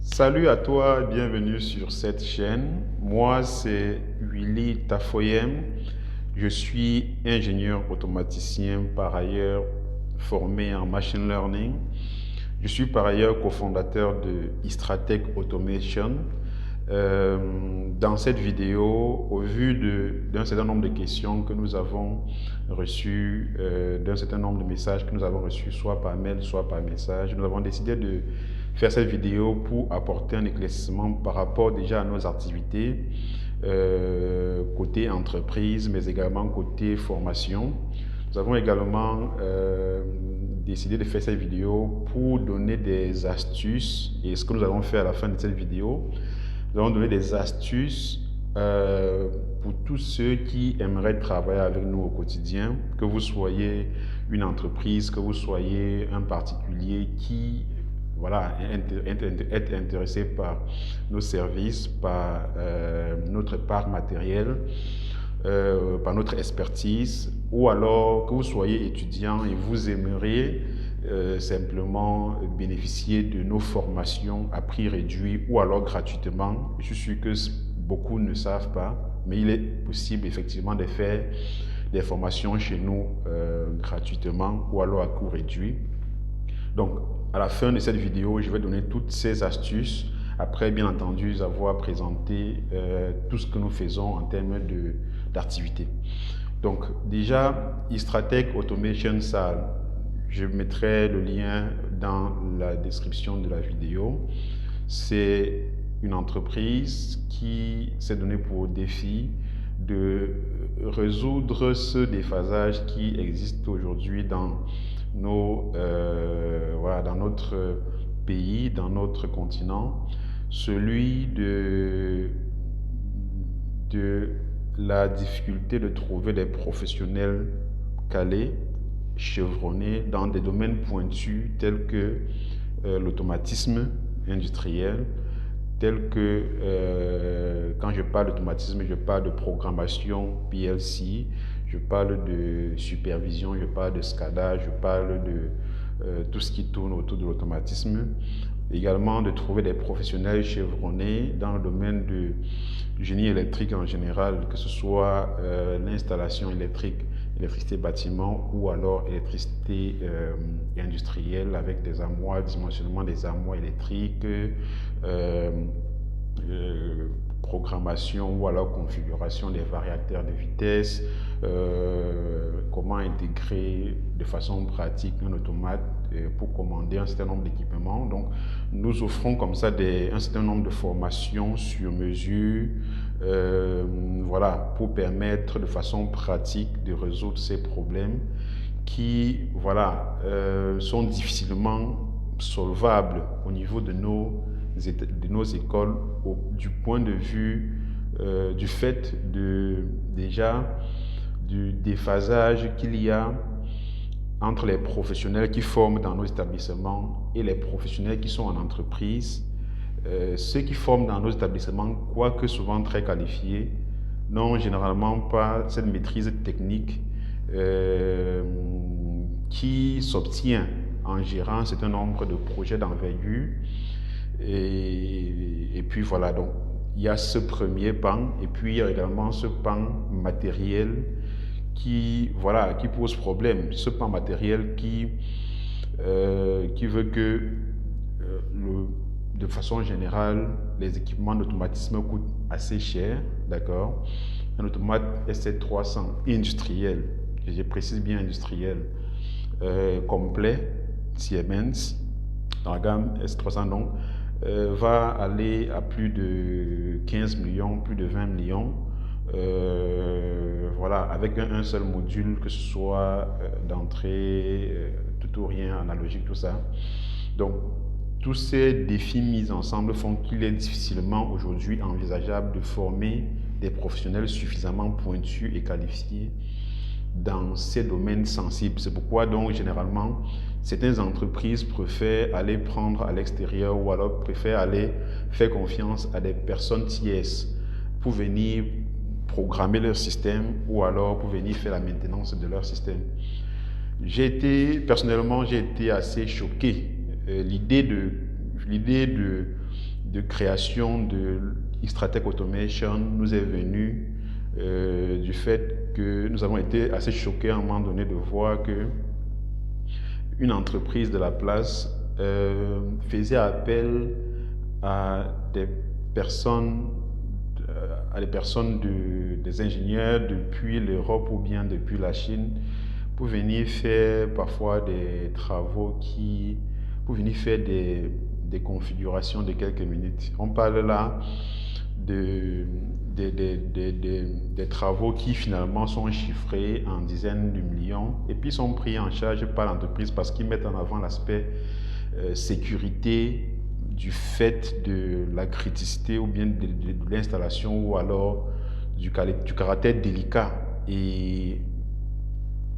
Salut à toi, bienvenue sur cette chaîne. Moi, c'est Willy Tafoyem. Je suis ingénieur automaticien, par ailleurs formé en machine learning. Je suis par ailleurs cofondateur de Istratech Automation. Euh, dans cette vidéo, au vu d'un certain nombre de questions que nous avons reçues, d'un certain nombre de messages que nous avons reçus, soit par mail, soit par message, nous avons décidé de faire cette vidéo pour apporter un éclaircissement par rapport déjà à nos activités, côté entreprise, mais également côté formation. Nous avons également décidé de faire cette vidéo pour donner des astuces, et ce que nous allons faire à la fin de cette vidéo, nous allons donner des astuces pour tous ceux qui aimeraient travailler avec nous au quotidien, que vous soyez une entreprise, que vous soyez un particulier qui est intéressé par nos services, par notre part matérielle, par notre expertise, ou alors que vous soyez étudiant et vous aimeriez simplement bénéficier de nos formations à prix réduit ou alors gratuitement. Je suis sûr que beaucoup ne savent pas, mais il est possible effectivement de faire des formations chez nous gratuitement ou alors à coût réduit. Donc, à la fin de cette vidéo, je vais donner toutes ces astuces, après bien entendu avoir présenté tout ce que nous faisons en termes d'activité. Donc déjà, Istratech Automation Salle, je mettrai le lien dans la description de la vidéo. C'est une entreprise qui s'est donnée pour défi de résoudre ce déphasage qui existe aujourd'hui dans dans notre pays, dans notre continent, celui de la difficulté de trouver des professionnels calés, chevronnés dans des domaines pointus tels que l'automatisme industriel, tels que, quand je parle d'automatisme, je parle de programmation PLC, je parle de supervision, je parle de SCADA, je parle de tout ce qui tourne autour de l'automatisme. Également de trouver des professionnels chevronnés dans le domaine du génie électrique en général, que ce soit l'installation électrique, électricité bâtiment ou alors électricité industrielle avec des armoires, dimensionnement des armoires électriques, programmation ou alors configuration des variateurs de vitesse, comment intégrer de façon pratique un automate pour commander un certain nombre d'équipements. Donc, nous offrons comme ça un certain nombre de formations sur mesure, pour permettre de façon pratique de résoudre ces problèmes qui, sont difficilement solvables au niveau de nos écoles du point de vue du fait du déphasage qu'il y a entre les professionnels qui forment dans nos établissements et les professionnels qui sont en entreprise. Ceux qui forment dans nos établissements, quoique souvent très qualifiés, n'ont généralement pas cette maîtrise technique qui s'obtient en gérant un certain nombre de projets d'envergure. Et puis voilà, donc il y a ce premier pan, et puis il y a également ce pan matériel qui pose problème. Ce pan matériel qui veut que de façon générale, les équipements d'automatisme coûtent assez cher, d'accord? Un automate SC300 industriel, je précise bien industriel, complet, Siemens, dans la gamme S300 donc, va aller à plus de 15 millions, plus de 20 millions, avec un seul module, que ce soit d'entrée, tout ou rien, analogique, tout ça. Donc, tous ces défis mis ensemble font qu'il est difficilement aujourd'hui envisageable de former des professionnels suffisamment pointus et qualifiés dans ces domaines sensibles. C'est pourquoi donc généralement certaines entreprises préfèrent aller prendre à l'extérieur ou alors préfèrent aller faire confiance à des personnes tierces pour venir programmer leur système ou alors pour venir faire la maintenance de leur système. Personnellement, j'ai été assez choqué. L'idée de création de Xtratech Automation nous est venue du fait que nous avons été assez choqués à un moment donné de voir que une entreprise de la place faisait appel à des personnes, des ingénieurs depuis l'Europe ou bien depuis la Chine pour venir faire parfois des travaux pour venir faire des configurations de quelques minutes. On parle là des travaux qui finalement sont chiffrés en dizaines de millions et puis sont pris en charge par l'entreprise parce qu'ils mettent en avant l'aspect sécurité du fait de la criticité ou bien de l'installation ou alors du caractère délicat et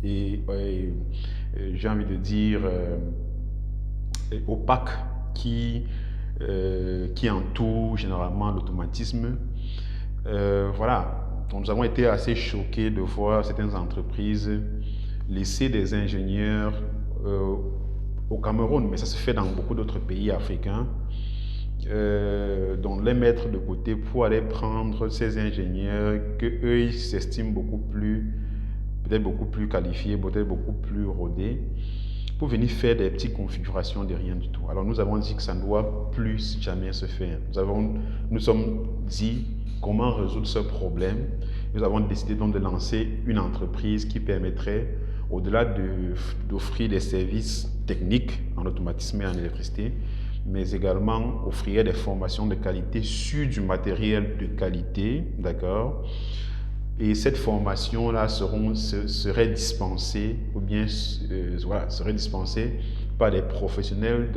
j'ai envie de dire opaque qui entoure généralement l'automatisme. Voilà, donc nous avons été assez choqués de voir certaines entreprises laisser des ingénieurs au Cameroun, mais ça se fait dans beaucoup d'autres pays africains, donc les mettre de côté pour aller prendre ces ingénieurs que eux ils s'estiment peut-être beaucoup plus qualifiés, peut-être beaucoup plus rodés, pour venir faire des petites configurations de rien du tout. Alors nous avons dit que ça ne doit plus jamais se faire. Nous sommes dit comment résoudre ce problème. Nous avons décidé donc de lancer une entreprise qui permettrait, au-delà d'offrir des services techniques en automatisme et en électricité, mais également offrir des formations de qualité sur du matériel de qualité, d'accord? Et cette formation-là serait dispensée, ou bien voilà, serait dispensée par des professionnels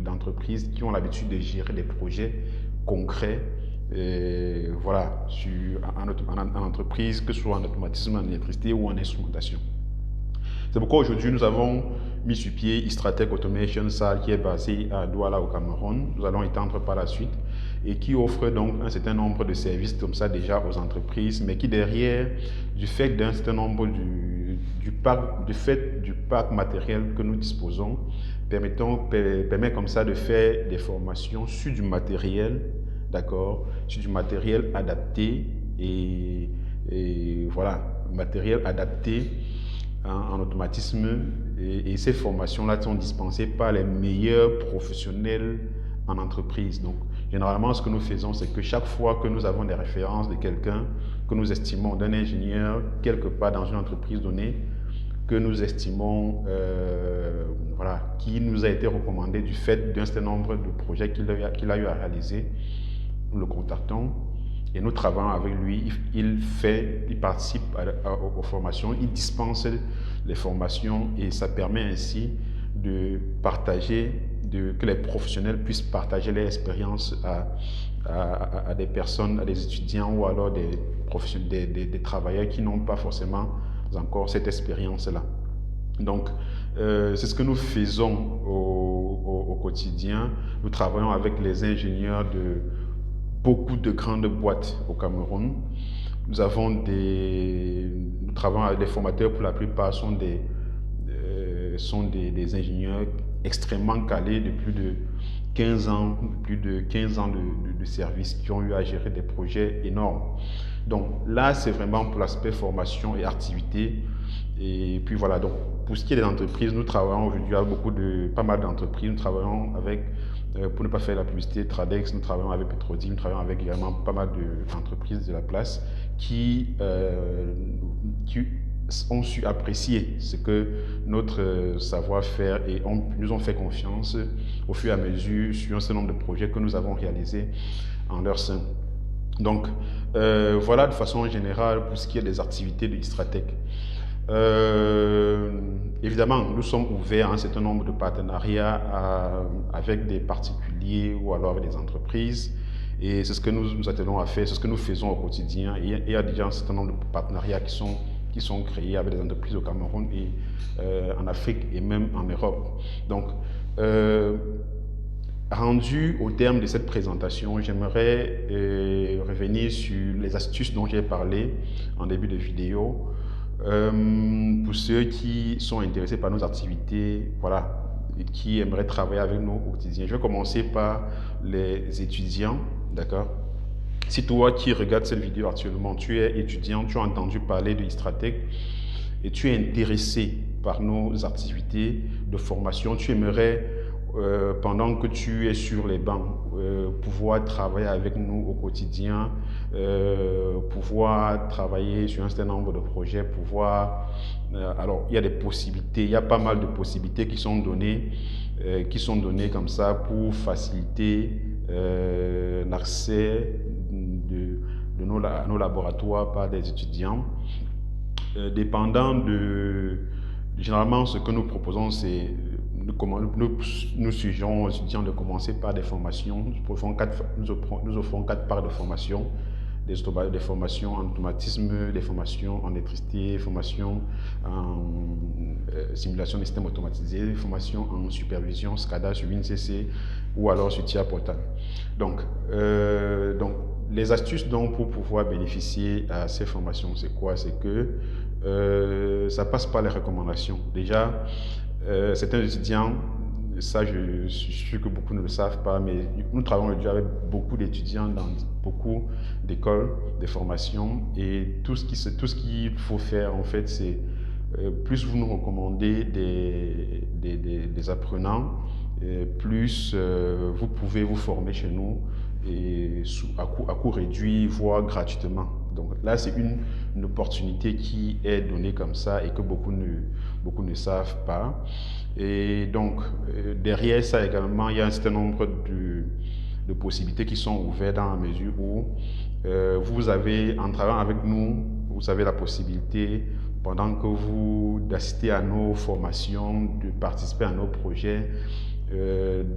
d'entreprise qui ont l'habitude de gérer des projets concrets, voilà, en entreprise, que ce soit en automatisme, en électricité ou en instrumentation. C'est pourquoi aujourd'hui nous avons mis sur pied Xtratech Automation SAL qui est basé à Douala au Cameroun. Nous allons étendre par la suite et qui offre donc un certain nombre de services comme ça déjà aux entreprises, mais qui derrière, du fait d'un certain nombre du parc matériel que nous disposons, permet comme ça de faire des formations sur du matériel, d'accord, sur du matériel adapté et voilà, matériel adapté en automatisme et ces formations-là sont dispensées par les meilleurs professionnels en entreprise. Donc, généralement, ce que nous faisons, c'est que chaque fois que nous avons des références de quelqu'un que nous estimons, d'un ingénieur, quelque part dans une entreprise donnée, que nous estimons, voilà, qui nous a été recommandé du fait d'un certain nombre de projets qu'il a eu à réaliser, nous le contactons. Et nous travaillons avec lui, il participe aux formations, il dispense les formations et ça permet ainsi de partager, que les professionnels puissent partager leur expérience à des personnes, à des étudiants ou alors des travailleurs qui n'ont pas forcément encore cette expérience-là. Donc, c'est ce que nous faisons au quotidien. Nous travaillons avec les ingénieurs de beaucoup de grandes boîtes au Cameroun. Nous travaillons avec des formateurs, pour la plupart sont des ingénieurs extrêmement calés de plus de 15 ans, de service, qui ont eu à gérer des projets énormes. Donc là, c'est vraiment pour l'aspect formation et activité. Et puis voilà, donc pour ce qui est des entreprises, nous travaillons aujourd'hui avec pas mal d'entreprises. Nous travaillons avec, pour ne pas faire la publicité, Tradex, nous travaillons avec Petrodim, nous travaillons avec également pas mal d'entreprises de la place qui ont su apprécier ce que notre savoir-faire et nous ont fait confiance au fur et à mesure sur un certain nombre de projets que nous avons réalisés en leur sein. Donc voilà de façon générale pour ce qui est des activités de Xtratech. Évidemment, nous sommes ouverts à un certain nombre de partenariats avec des particuliers ou alors avec des entreprises. Et c'est ce que nous attelons à faire, c'est ce que nous faisons au quotidien. Et il y a déjà un certain nombre de partenariats qui sont créés avec des entreprises au Cameroun et en Afrique et même en Europe. Donc, rendu au terme de cette présentation, j'aimerais revenir sur les astuces dont j'ai parlé en début de vidéo. Pour ceux qui sont intéressés par nos activités, voilà, qui aimeraient travailler avec nous au quotidien. Je vais commencer par les étudiants, d'accord? Si toi qui regardes cette vidéo actuellement, tu es étudiant, tu as entendu parler de Istratec et tu es intéressé par nos activités de formation, tu aimerais, pendant que tu es sur les bancs, pouvoir travailler avec nous au quotidien, pouvoir travailler sur un certain nombre de projets, alors, il y a des possibilités, il y a pas mal de possibilités qui sont données comme ça pour faciliter l'accès à nos laboratoires par des étudiants. Généralement, ce que nous proposons, c'est nous suggérons aux étudiants de commencer par des formations. Nous offrons 4 parts de formation, des formations en automatisme, des formations en électricité, des formations en simulation des systèmes automatisés, des formations en supervision SCADA sur WinCC ou alors sur TIA Portal. Donc, les astuces donc, pour pouvoir bénéficier à ces formations, c'est quoi? C'est que ça passe par les recommandations. Déjà, certains étudiants, ça je suis sûr que beaucoup ne le savent pas, mais nous travaillons déjà avec beaucoup d'étudiants dans beaucoup d'écoles, des formations, et tout ce qu'il faut faire en fait, c'est plus vous nous recommandez des apprenants, plus vous pouvez vous former chez nous et à coût réduit, voire gratuitement. Donc là, c'est une opportunité qui est donnée comme ça et que beaucoup ne savent pas. Et donc, derrière ça également, il y a un certain nombre de possibilités qui sont ouvertes dans la mesure où vous avez, en travaillant avec nous, vous avez la possibilité, pendant que d'assister à nos formations, de participer à nos projets,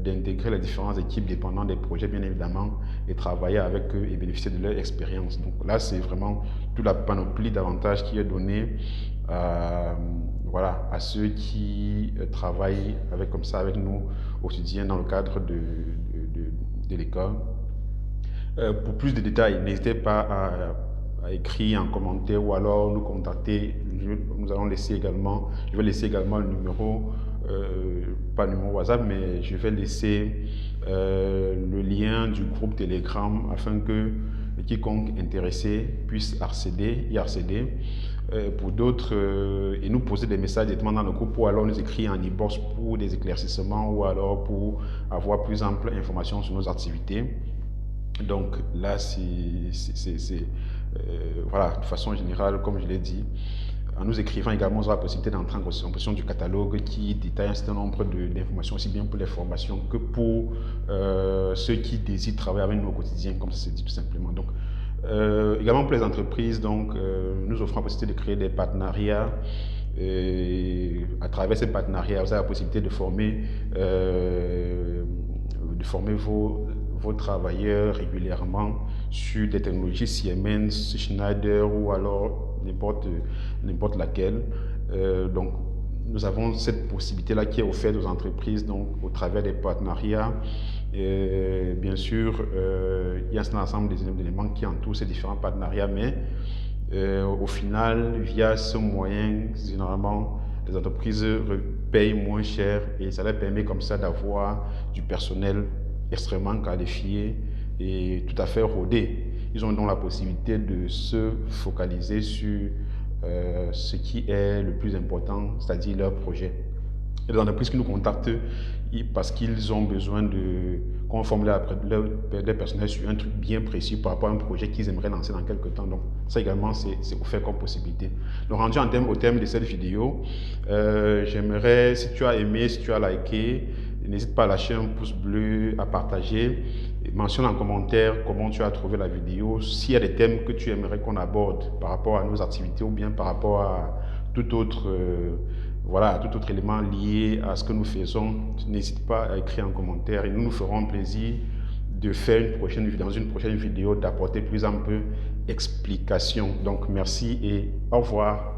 d'intégrer les différentes équipes dépendant des projets bien évidemment et travailler avec eux et bénéficier de leur expérience. Donc là, c'est vraiment toute la panoplie d'avantages qui est donnée voilà, à ceux qui travaillent comme ça avec nous au quotidien dans le cadre de l'école. Pour plus de détails, n'hésitez pas à écrire en commentaire ou alors nous contacter. Je vais laisser également le numéro, pas le numéro WhatsApp, mais je vais laisser le lien du groupe Telegram afin que quiconque intéressé puisse y accéder. Pour d'autres, et nous poser des messages directement dans le groupe ou alors nous écrire en e-box pour des éclaircissements ou alors pour avoir plus ample information sur nos activités. Donc là, voilà, de façon générale, comme je l'ai dit, en nous écrivant également, vous aurez la possibilité d'entrer en possession du catalogue qui détaille un certain nombre d'informations, aussi bien pour les formations que pour ceux qui désirent travailler avec nous au quotidien, comme ça c'est dit tout simplement. Donc, également pour les entreprises, donc, nous offrons la possibilité de créer des partenariats. Et à travers ces partenariats, vous avez la possibilité de former vos travailleurs régulièrement sur des technologies Siemens, Schneider ou alors n'importe laquelle. Donc, nous avons cette possibilité-là qui est offerte aux entreprises donc, au travers des partenariats. Et bien sûr, il y a un ensemble d'éléments qui entourent ces différents partenariats, mais au final, via ce moyen, généralement, les entreprises payent moins cher et ça leur permet comme ça d'avoir du personnel extrêmement qualifié et tout à fait rodé. Ils ont donc la possibilité de se focaliser sur ce qui est le plus important, c'est-à-dire leur projet. Et les entreprises qui nous contactent parce qu'ils ont besoin qu'on forme leur personnel sur un truc bien précis par rapport à un projet qu'ils aimeraient lancer dans quelques temps. Donc ça également, c'est offert comme possibilité. Donc rendu au terme de cette vidéo, j'aimerais, si tu as aimé, si tu as liké, n'hésite pas à lâcher un pouce bleu, à partager. Mentionne en commentaire comment tu as trouvé la vidéo. S'il y a des thèmes que tu aimerais qu'on aborde par rapport à nos activités ou bien par rapport à tout autre élément lié à ce que nous faisons, n'hésite pas à écrire en commentaire et nous nous ferons plaisir de faire dans une prochaine vidéo d'apporter plus ample explication. Donc merci et au revoir.